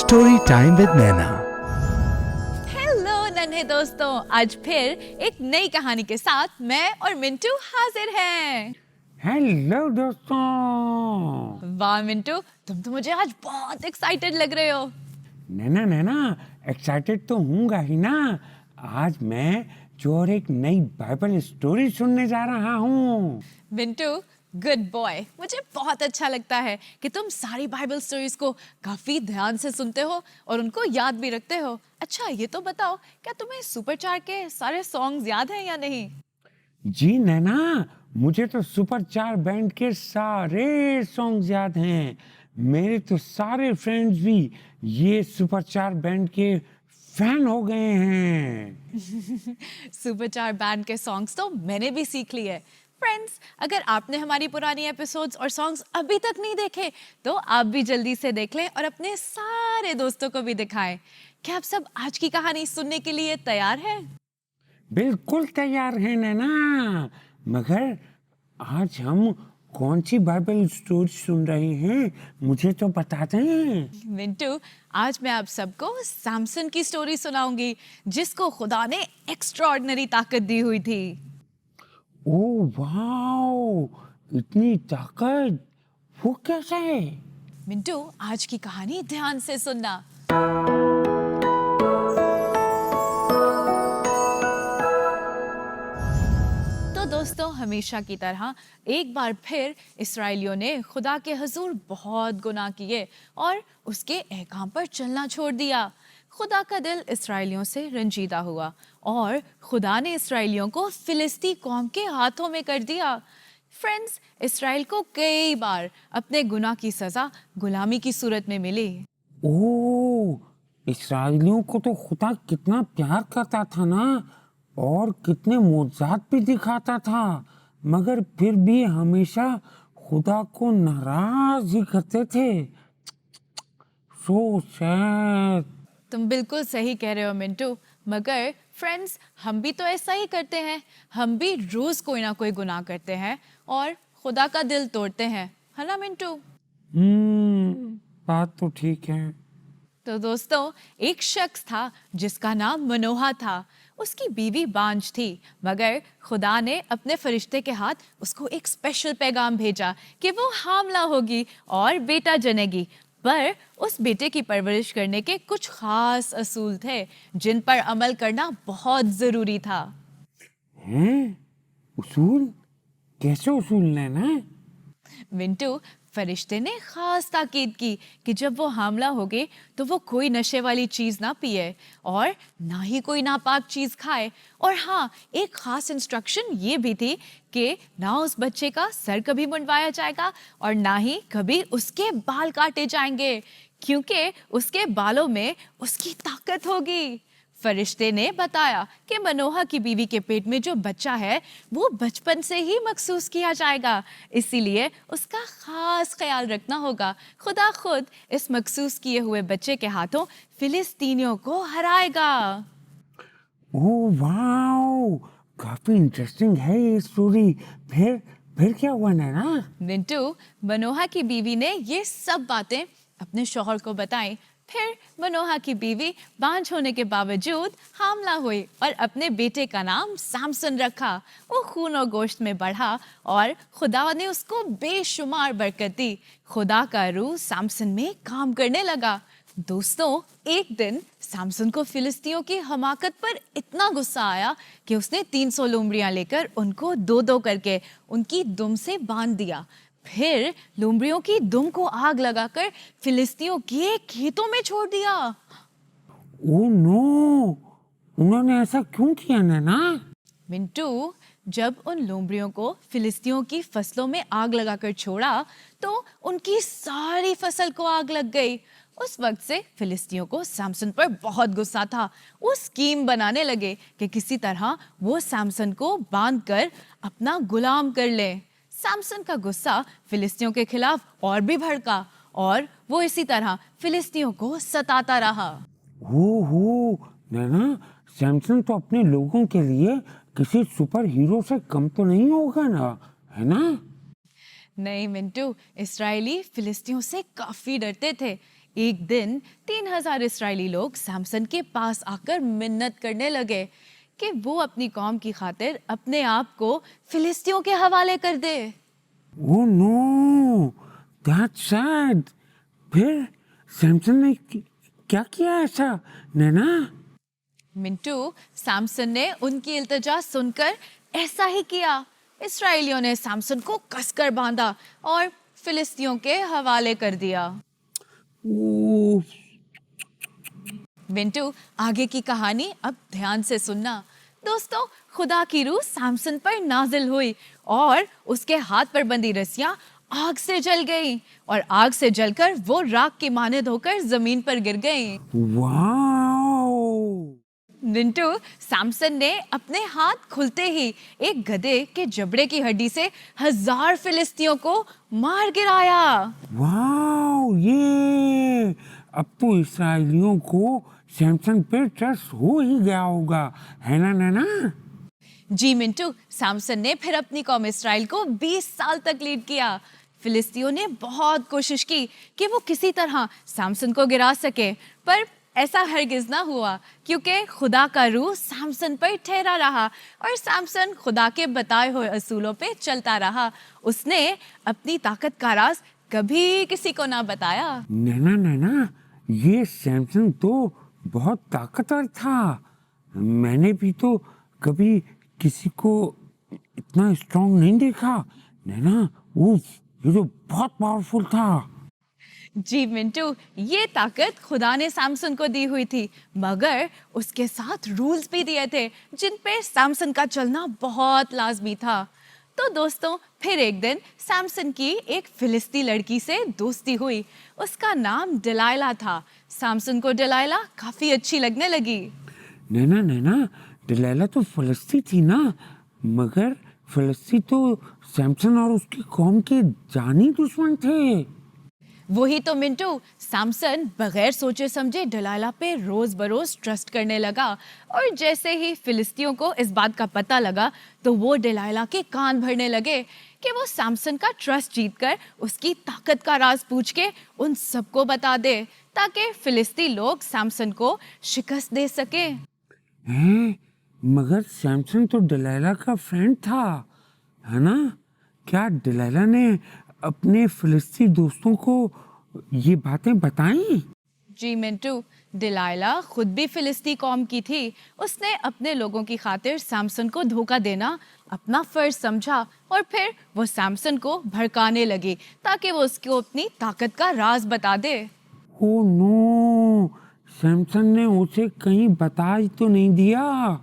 Story time with Naina. Hello नन्हे दोस्तों, आज फिर एक नई कहानी के साथ मैं और मिंटू हाजिर हैं। हेलो दोस्तों। वाह मिंटू, तुम तो मुझे आज बहुत एक्साइटेड लग रहे हो। नैना नैना एक्साइटेड तो हूँगा ही ना। आज मैं जो और एक नई बाइबल स्टोरी सुनने जा रहा हूँ। मिंटू गुड बॉय, मुझे बहुत अच्छा लगता है कि तुम सारी बाइबल स्टोरीज को काफी ध्यान से सुनते हो और उनको याद भी रखते हो। अच्छा ये तो बताओ, क्या तुम्हें सुपरचार के सारे सॉन्ग्स याद हैं या नहीं? जी नैना, मुझे तो सुपरचार बैंड के सारे सॉन्ग्स याद हैं। मेरे तो सारे फ्रेंड्स भी ये सुपरचार बैंड के फैन हो गए हैं। सुपरचार बैंड के सॉन्ग्स तो मैंने भी सीख लिए। फ्रेंड्स, अगर आपने हमारी पुरानी एपिसोड्स और सॉन्ग्स अभी तक नहीं देखे तो आप भी जल्दी से देख लें और अपने सारे दोस्तों को भी दिखाएं। क्या आप सब आज की कहानी सुनने के लिए तैयार हैं? बिल्कुल तैयार है नैना, मगर आज हम कौन सी बाइबल स्टोरी सुन रहे हैं मुझे तो बता दें। मिंटू, आज मैं आप सबको सैमसन की स्टोरी सुनाऊंगी, जिसको खुदा ने एक्स्ट्राऑर्डिनरी ताकत दी हुई थी। ओह वाओ, इतनी ताकत, वो कैसे? मिंटू, आज की कहानी ध्यान से सुनना। तो दोस्तों, हमेशा की तरह एक बार फिर इस्राएलियों ने खुदा के हजूर बहुत गुनाह किए और उसके अहकाम पर चलना छोड़ दिया। खुदा का दिल इस्राएलियों से रंजीदा हुआ और खुदा ने इस्राएलियों को फिलिस्ती कौम के हाथों में कर दिया। फ्रेंड्स, इस्राएल को कई बार अपने गुनाह की सजा गुलामी की सूरत में मिली। ओह, इस्राएलियों को तो खुदा कितना प्यार करता था ना, और कितने मोजात भी दिखाता था, मगर फिर भी हमेशा खुदा को नाराज ही करते थे। So sad. तुम बिल्कुल सही कह रहे हो मिंटू, मगर फ्रेंड्स, हम भी तो ऐसा ही करते हैं। हम भी रोज कोई ना कोई गुनाह करते हैं और खुदा का दिल तोड़ते हैं, है ना मिंटू? बात तो ठीक है। तो दोस्तों, एक शख्स था जिसका नाम मनोहा था। उसकी बीवी बांझ थी, मगर खुदा ने अपने फरिश्ते के हाथ उसको एक स्पेशल पैगाम भेजा कि वो हामला होगी और बेटा जनेगी। पर उस बेटे की परवरिश करने के कुछ खास असूल थे जिन पर अमल करना बहुत जरूरी था। हैं? उसूल? कैसे उसूल लेना? मिंटू, फरिश्ते ने खास ताकीद की कि जब वो हामला होगे तो वो कोई नशे वाली चीज ना पिए और ना ही कोई नापाक चीज खाए। और हाँ, एक खास इंस्ट्रक्शन ये भी थी कि ना उस बच्चे का सर कभी मुंडवाया जाएगा और ना ही कभी उसके बाल काटे जाएंगे, क्योंकि उसके बालों में उसकी ताकत होगी। फरिश्ते ने बताया कि मनोहा की बीवी के पेट में जो बच्चा है वो बचपन से ही मखसूस किया जाएगा, इसीलिए उसका खास ख्याल रखना होगा। खुदा खुद इस मखसूस किए हुए बच्चे के हाथों फिलिस्तीनियों को हराएगा। ओह वाओ, काफी इंटरेस्टिंग है ये स्टोरी। फिर क्या हुआ नैना? मिंटू, मनोहा की बीवी ने ये सब बातें अपने शौहर को बताई। फिर मनोहा की बीवी बांझ होने के बावजूद हामला हुई और अपने बेटे का नाम सैमसन रखा। वो खून और गोश्त में बढ़ा और खुदा ने उसको बेशुमार बरकत दी। खुदा का रूह सैमसन में काम करने लगा। दोस्तों, एक दिन सैमसन को फिलिस्तियों की हमाकत पर इतना गुस्सा आया कि उसने 300 लोमड़ियां लेकर उनको दो दो करके उनकी दुम से बांध दिया। फिर लोमड़ियों की दुम को आग लगाकर फिलिस्तियों के खेतों में छोड़ दिया। ओह नो, उन्होंने ऐसा क्यों किया नैना? मिंटू, जब उन लोमड़ियों को फिलिस्तियों की फसलों में आग लगाकर छोड़ा तो उनकी सारी फसल को आग लग गई। उस वक्त से फिलिस्तियों को सैमसन पर बहुत गुस्सा था। वो स्कीम बनाने लगे कि किसी तरह वो सैमसन को बांधकर अपना गुलाम कर ले। सैमसन का गुस्सा फिलिस्तियों के खिलाफ और भी भड़का और वो इसी तरह फिलिस्तियों को सताता रहा। हो नैना, सैमसन तो अपने लोगों के लिए किसी सुपर हीरो से कम तो नहीं होगा ना, है ना? नहीं मिंटू, इस्राएली फिलिस्तियों से काफी डरते थे, एक दिन 3,000 इस्राएली लोग सैमसन के पास आकर मिन्नत करने लगे कि वो अपनी कौम की खातिर अपने आप को फिलिस्तियों के हवाले कर दे। Oh no, that's sad. फिर सैमसन ने क्या किया ऐसा, नैना? मिंटू, सैमसन ने उनकी इल्तिजा सुनकर ऐसा ही किया। इस्राएलियों ने सैमसन को कसकर बांधा और फिलिस्तियों के हवाले कर दिया। ओह, मिंटू, आगे की कहानी अब ध्यान से सुनना। दोस्तों, खुदा की रूह सैमसन पर नाजिल हुई और उसके हाथ पर बंधी रस्सियां आग से जल गईं और आग से जलकर वो राख की मानद होकर जमीन पर गिर गईं। वाओ! मिंटू, सैमसन ने अपने हाथ खुलते ही एक गधे के जबड़े की हड्डी से 1,000 फिलिस्तियों को मार गिराया। वाओ, ये अब तो इसराइलियों को सैमसन पे ट्रस्ट हो ही गया होगा, है ना नैना? जी मिंटू, सैमसन ने फिर अपनी कौम इसराइल को 20 साल तक लीड किया। फिलिस्तियों ने बहुत कोशिश की कि वो किसी तरह सैमसन को गिरा सके, पर ऐसा हरगिज ना हुआ क्योंकि खुदा का रूह सैमसन पर ठहरा रहा और सैमसन खुदा के बताए हुए असूलों पे चलता रहा। उसने अपनी ताकत का राज कभी किसी को ना बताया। नैना नैना, ये सैमसन तो बहुत ताकतवर था। मैंने भी तो कभी किसी को इतना स्ट्रांग नहीं देखा। नैना, उफ, ये तो बहुत पावरफुल था। जी मिंटू, ये ताकत खुदा ने सैमसन को दी हुई थी, मगर उसके साथ रूल्स भी दिए थे जिन पे सैमसन का चलना बहुत लाजमी था। तो दोस्तों, फिर एक दिन सैमसन की एक फिलिस्ती लड़की से दोस्ती हुई। उसका नाम डिलाइला था। सैमसन को डिलाइला काफी अच्छी लगने लगी। नैना नैना, डिलाइला तो फिलिस्ती थी ना, मगर फिलिस्ती तो सैमसन और उसकी कौम के जानी दुश्मन थे। वही तो मिंटू, सैमसन बगैर सोचे समझे डिलाइला पे रोज बरोज ट्रस्ट करने लगा और जैसे ही फिलिस्तियों को इस बात का पता लगा तो वो डिलाइला के कान भरने लगे कि वो सैमसन का ट्रस्ट जीतकर उसकी ताकत का राज पूछ के उन सबको बता दे ताकि फिलिस्ती लोग सैमसन को शिकस्त दे सके। हैं? मगर सैमसन तो डिलाइला का फ्रेंड था, है ना? क्या डिलाइला ने अपने फिलिस्ती दोस्तों को ये बातें बताई? जी मिंटू, डिलाइला खुद भी फिलिस्ती कौम की थी। उसने अपने लोगों की खातिर सैमसन को धोखा देना अपना फर्ज समझा और फिर वो सैमसन को भड़काने लगी ताकि वो उसको अपनी ताकत का राज बता दे। ओ नो, सैमसन ने उसे कहीं बता ही तो नहीं दिया।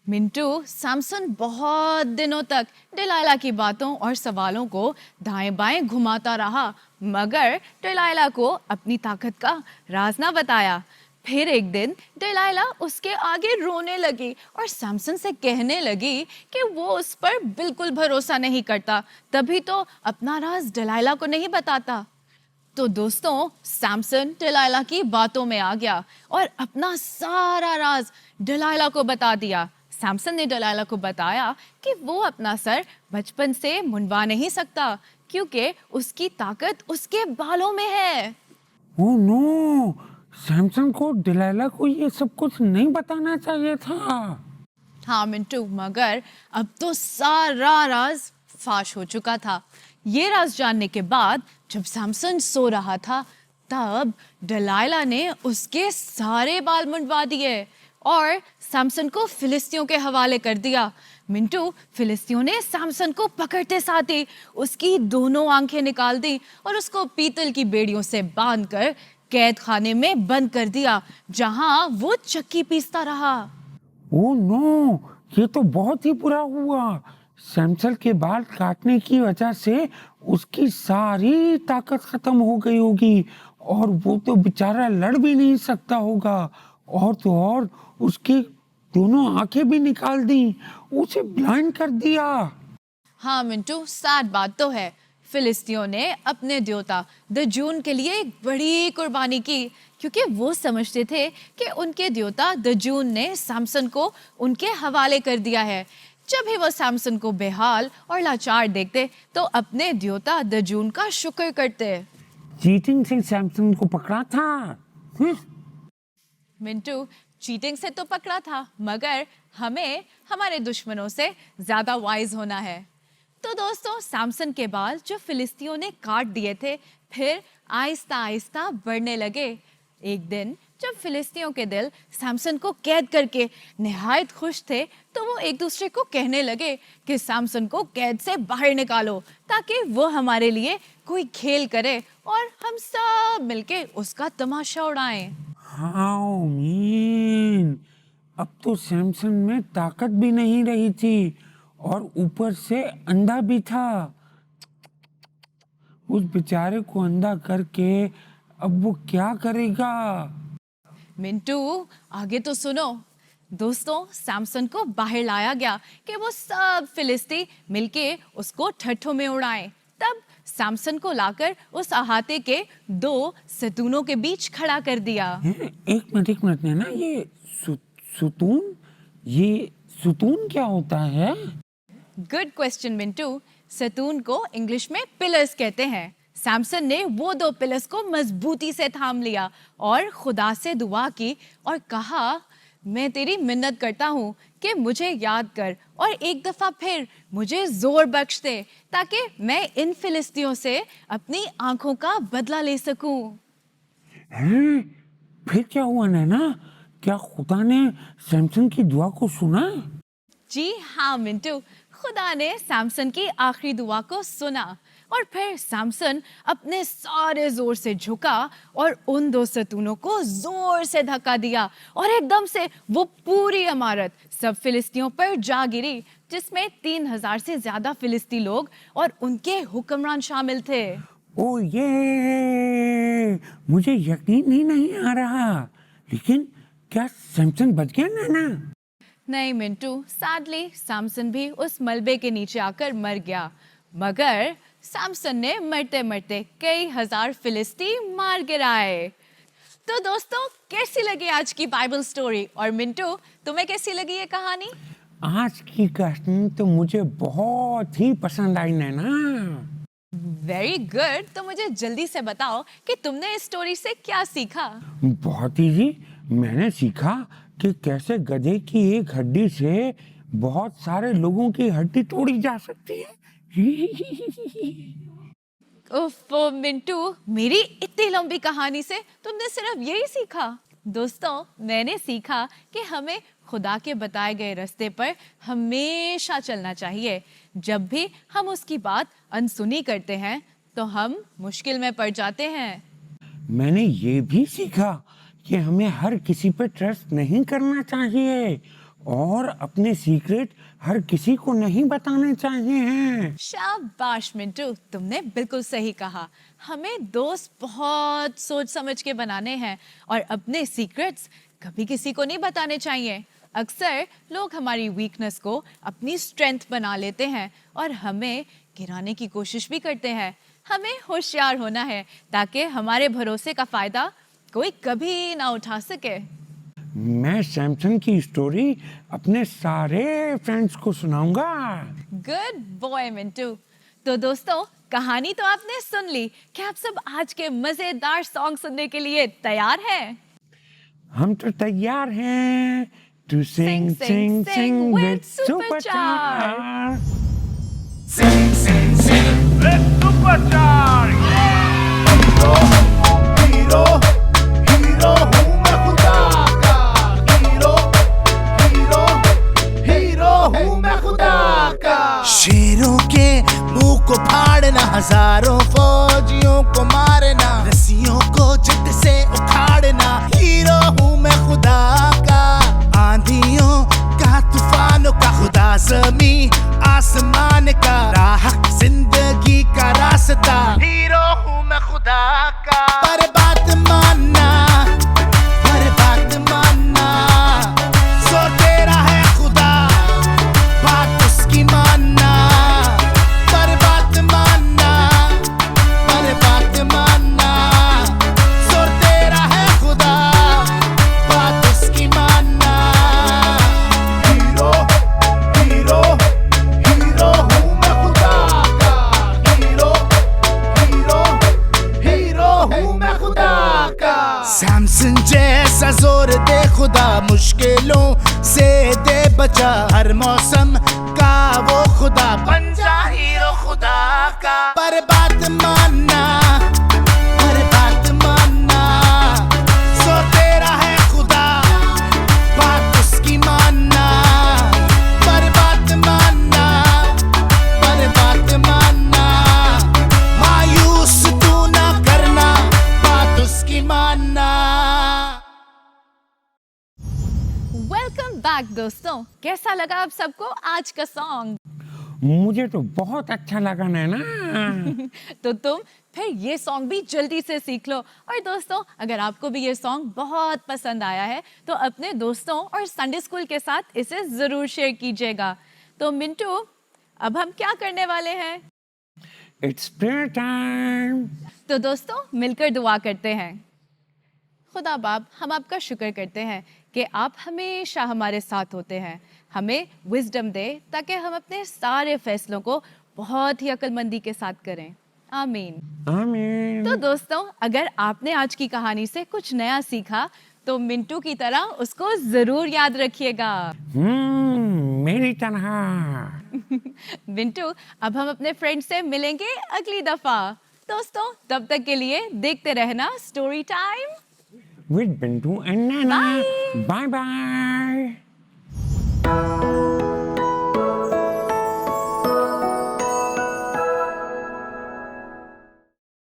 मिंटू, सैमसन बहुत दिनों तक डिलाइला की बातों और सवालों को दाएं बाएं घुमाता रहा, मगर डिलाइला को अपनी ताकत का राज ना बताया। फिर एक दिन डिलाइला उसके आगे रोने लगी और सैमसन से कहने लगी कि वो उस पर बिल्कुल भरोसा नहीं करता, तभी तो अपना राज डिलाइला को नहीं बताता। तो दोस्तों, सैमसन डिलाइला की बातों में आ गया और अपना सारा राज डिलाइला को बता दिया। सैमसन ने डिलाइला को बताया कि वो अपना सर बचपन से मुंडवा नहीं सकता क्योंकि उसकी ताकत उसके बालों में है। ओ नो, सैमसन को डिलाइला को ये सब कुछ नहीं बताना चाहिए था। हाँ मिंटू, मगर अब तो सारा राज फाश हो चुका था। ये राज जानने के बाद जब सैमसन सो रहा था तब डिलाइला ने उसके सारे बाल मुंडवा दिए और सैमसन को फिलिस्तियों के हवाले कर दिया। मिंटू, फिलिस्तियों ने सैमसन को पकड़ते साथ ही उसकी दोनों आंखें निकाल दी और उसको पीतल की बेड़ियों से बांधकर कैद खाने में बंद कर दिया जहां वो चक्की पीसता रहा। ओ नो, ये तो बहुत ही बुरा हुआ। सैमसन के बाल काटने की वजह से उसकी सारी ताकत खत्म हो गई होगी और वो तो बेचारा लड़ भी नहीं सकता होगा। और तो और उसकी दोनों आंखें भी निकाल दी, उसे ब्लाइंड कर दिया। हाँ मिंटू, सैड बात तो है। फिलिस्तियों ने अपने देवता दजून के लिए एक बड़ी कुर्बानी की क्योंकि वो समझते थे कि उनके देवता दजून ने सैमसन को उनके हवाले कर दिया है। जब भी वो सैमसन को बेहाल और लाचार देखते तो अपने देवता दजून का शुक्र करते। चीटिंग से सैमसन को पकड़ा था। हम्म, मिंटू, चीटिंग से तो पकड़ा था, मगर हमें हमारे दुश्मनों से ज्यादा वाइज होना है। तो दोस्तों, सैमसन के बाल जो फिलिस्तीनियों ने काट दिए थे, फिर आहिस्ता आहिस्ता बढ़ने लगे। एक दिन जब फिलिस्तीनियों के दिल सैमसन को कैद करके निहायत खुश थे, तो वो एक दूसरे को कहने लगे कि सैमसन को कैद से बाहर निकालो, ताकि वो हमारे लिए कोई खेल करे और हम सब मिलके उसका तमाशा उड़ाएं। हाउ मीन, अब तो सैमसन में ताकत भी नहीं रही थी और ऊपर से अंधा भी था। उस बेचारे को अंधा करके अब वो क्या करेगा? मिंटू, आगे तो सुनो। दोस्तों, सैमसन को बाहर लाया गया कि वो सब फिलिस्ती मिलके उसको ठट्ठों में उड़ाएं। तब सैमसन को लाकर उस अहाते के 2 सतूनों के बीच खड़ा कर दिया। एक मिनट ना, ये सुतून, ये सुतून क्या होता है? Good question Mintu. सतून को इंग्लिश में पिलर्स कहते हैं। सैमसन ने वो 2 पिलर्स को मजबूती से थाम लिया और खुदा से दुआ की और कहा, मैं तेरी मिन्नत करता हूँ कि मुझे याद कर और एक दफा फिर मुझे जोर बख्श दे, ताकि मैं इन फिलिस्तियों से अपनी आंखों का बदला ले सकूं। हैं? फिर क्या हुआ नैना? क्या खुदा ने सैमसन की दुआ को सुना? जी हाँ मिंटू, खुदा ने सैमसन की आखिरी दुआ को सुना और फिर सैमसन अपने सारे जोर से झुका और उन 2 सतूनों को जोर से धक्का दिया और एकदम से वो पूरी इमारत सब फिलिस्तियों पर जा गिरी, जिसमें 3000 से ज्यादा फिलिस्ती लोग और उनके हुक्मरान शामिल थे। ओ ये, मुझे यकीन ही नहीं आ रहा। लेकिन क्या सैमसन बच गया नैना? नहीं मिंटू, सैडली सैमसन भी उस मलबे के नीचे आकर मर गया, मगर सैमसन ने मरते मरते कई हजार फिलिस्ती मार गिराए। तो दोस्तों, कैसी लगी आज की बाइबल स्टोरी? और मिंटू, तुम्हें कैसी लगी ये कहानी? आज की कहानी तो मुझे बहुत ही पसंद आई नैना। Very good. तो मुझे जल्दी से बताओ कि तुमने इस स्टोरी से क्या सीखा? बहुत ही जी, मैंने सीखा कि कैसे गधे की एक हड्डी से बहुत सारे लोगों की हड्डी तोड़ी जा सकती है। ओफो मिंटू, मेरी इतनी लंबी कहानी से तुमने सिर्फ यही सीखा? दोस्तों, मैंने सीखा कि हमें खुदा के बताए गए रास्ते पर हमेशा चलना चाहिए। जब भी हम उसकी बात अनसुनी करते हैं तो हम मुश्किल में पड़ जाते हैं। मैंने ये भी सीखा कि हमें हर किसी पर ट्रस्ट नहीं करना चाहिए और अपने सीक्रेट हर किसी को नहीं बताने चाहिए। शाबाश मिंटू, तुमने बिल्कुल सही कहा। हमें दोस्त बहुत सोच समझ के बनाने हैं और अपने सीक्रेट्स कभी किसी को नहीं बताने चाहिए। अक्सर लोग हमारी वीकनेस को अपनी स्ट्रेंथ बना लेते हैं और हमें गिराने की कोशिश भी करते हैं। हमें होशियार होना है ताकि हमारे भरोसे का फायदा कोई कभी ना उठा सके। मैं सैमसन की स्टोरी अपने सारे फ्रेंड्स को सुनाऊंगा। Good boy Mintu. तो दोस्तों, कहानी तो आपने सुन ली। क्या आप सब आज के मजेदार सॉन्ग सुनने के लिए तैयार हैं? हम तो तैयार हैं to sing, Sing, sing, sing, sing sing with with Superchar. Superchar. Sing, sing, sing with Superchar. Hero hero हूँ मैं खुदा का। हीरो हीरो हीरो हूँ मैं खुदा का। शेरों के मुंह को फाड़ना, हजारों फौजियों को मारना, रस्सियों को जट से उखाड़ना। हीरो हूँ मैं खुदा का। आंधियों का, तूफानों का खुदा, ज़मीं आसमान का, राह जिंदगी का रास्ता। हीरो हूँ मैं खुदा का। पर बात मानना, पर बात मानना, सो तेरा है खुदा, बात उसकी मानना। पर बात मानना, पर बात मानना, सो तेरा है खुदा, बात उसकी मानना। हीरो हीरो हीरो हूँ मैं खुदा का। हीरो हीरो हीरो सैमसन जैसा जोर दे खुदा, मुश्किलों से दे बचा, हर मौसम का वो खुदा, बन जा हीरो खुदा का। पर बात मानना, पर बात मानना, सो तेरा है खुदा, बात उसकी मानना। पर बात मानना, पर बात मानना, मायूस तू ना करना, बात उसकी मानना। वेलकम बैक दोस्तों, कैसा लगा आप सबको आज का सॉन्ग? मुझे तो बहुत अच्छा लगा नैना। तो तुम फिर ये सॉन्ग भी जल्दी से सीख लो। और दोस्तों, अगर आपको भी ये सॉन्ग बहुत पसंद आया है तो अपने दोस्तों और संडे स्कूल के साथ इसे जरूर शेयर कीजिएगा। तो मिंटू, अब हम क्या करने वाले हैं? It's prayer time. तो दोस्तों, मिलकर दुआ करते हैं। खुदा बाप, हम आपका शुक्र करते हैं कि आप हमेशा हमारे साथ होते हैं। हमें विजडम दे ताकि हम अपने सारे फैसलों को बहुत ही अक्लमंदी के साथ करें। आमीन। आमीन। तो दोस्तों, अगर आपने आज की कहानी से कुछ नया सीखा तो मिंटू की तरह उसको जरूर याद रखिएगा। मेरी तरह। मिंटू, अब हम अपने फ्रेंड से मिलेंगे अगली दफा। दोस्तों, तब तक के लिए देखते रहना story time With Bintu and Nana. Bye. Bye bye.